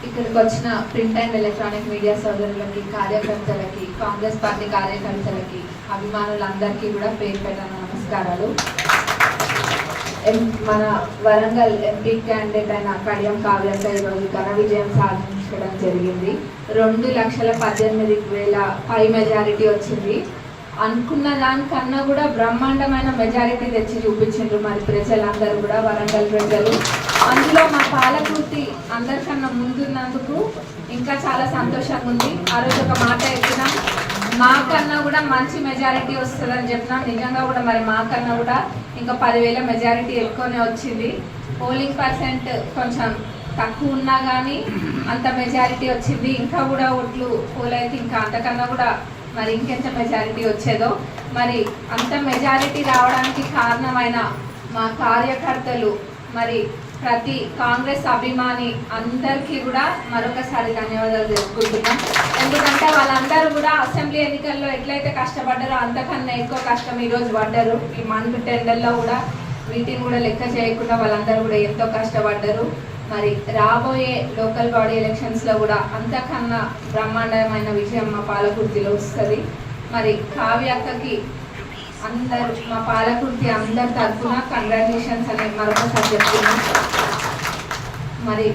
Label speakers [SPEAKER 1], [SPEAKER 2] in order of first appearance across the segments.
[SPEAKER 1] ఇక్కడికి వచ్చిన print and electronic media సోదరులకి, కార్యకర్తలకి, కాంగ్రెస్ పార్టీ కార్యకర్తలకి, అభిమానులందరికీ కూడా పేరు పెట్టిన నమస్కారాలు. మన వరంగల్ ఎంపీ క్యాండిడేట్ అయిన కడియం కావ్యక్క ఈరోజు ఘన విజయం సాధించడం జరిగింది. 2,18,000 పై మెజారిటీ వచ్చింది. అనుకున్న దానికన్నా కూడా బ్రహ్మాండమైన మెజారిటీ తెచ్చి చూపించారు మరి ప్రజలందరూ కూడా, వరంగల్ ప్రజలు. అందులో మా పాలకృతి అందరికన్నా ముందున్నందుకు ఇంకా చాలా సంతోషంగా ఉంది. ఆ రోజు ఒక మాట చెప్పినాం, మాకన్నా కూడా మంచి మెజారిటీ వస్తుందని చెప్పినాం. నిజంగా కూడా మరి మాకన్నా కూడా ఇంకా 10,000 మెజారిటీ ఎక్కువనే వచ్చింది. పోలింగ్ పర్సెంట్ కొంచెం తక్కువ ఉన్నా కానీ అంత మెజారిటీ వచ్చింది. ఇంకా కూడా ఓట్లు పోలైతే ఇంకా అంతకన్నా కూడా మరి ఇంకెంత మెజారిటీ వచ్చేదో. మరి అంత మెజారిటీ రావడానికి కారణమైన మా కార్యకర్తలు, మరి ప్రతి కాంగ్రెస్ అభిమాని అందరికీ కూడా మరొకసారి ధన్యవాదాలు తెలుపుకుంటున్నాం. ఎందుకంటే వాళ్ళందరూ కూడా అసెంబ్లీ ఎన్నికల్లో ఎట్లయితే కష్టపడ్డారో అంతకన్నా ఎక్కువ కష్టం ఈరోజు పడ్డారు. ఈ మండు టెండర్లో కూడా వీటిని కూడా లెక్క చేయకుండా వాళ్ళందరూ కూడా ఎంతో కష్టపడ్డారు. మరి రాబోయే లోకల్ బాడీ ఎలక్షన్స్లో కూడా అంతకన్నా బ్రహ్మాండమైన విజయం మా పాలకుర్తిలో వస్తుంది. మరి కావ్యక్కకి అందరు మా పాలకుర్తి అందరి తరఫున కంగ్రాచులేషన్స్ అని మరొకసారి చెప్తున్నాం. మరి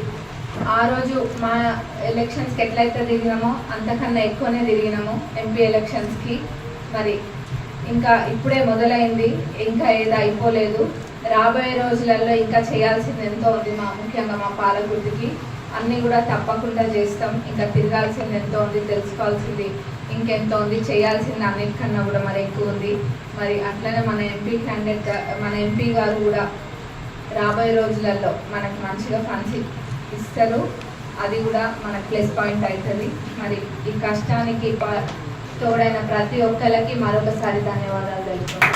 [SPEAKER 1] ఆ రోజు మా ఎలక్షన్స్కి ఎట్లయితే తిరిగినామో అంతకన్నా ఎక్కువనే తిరిగినాము ఎంపీ ఎలక్షన్స్కి. మరి ఇంకా ఇప్పుడే మొదలైంది, ఇంకా ఏదో అయిపోలేదు. రాబోయే రోజులలో ఇంకా చేయాల్సింది ఎంతో ఉంది. ముఖ్యంగా మా పాలకుర్తికి అన్నీ కూడా తప్పకుండా చేస్తాం. ఇంకా తిరగాల్సింది ఎంతో ఉంది, తెలుసుకోవాల్సింది ఇంకెంతో ఉంది, చేయాల్సింది అన్నిటికన్నా కూడా మరి ఎక్కువ ఉంది. మరి అట్లనే మన ఎంపీ క్యాండిడేట్, మన ఎంపీ గారు కూడా రాబోయే రోజులలో మనకు మంచిగా ఫండ్స్ ఇస్తారు. అది కూడా మనకు ప్లస్ పాయింట్ అవుతుంది. మరి ఈ కష్టానికి తోడైన ప్రతి ఒక్కరికి మరొకసారి ధన్యవాదాలు తెలుపుతున్నాను.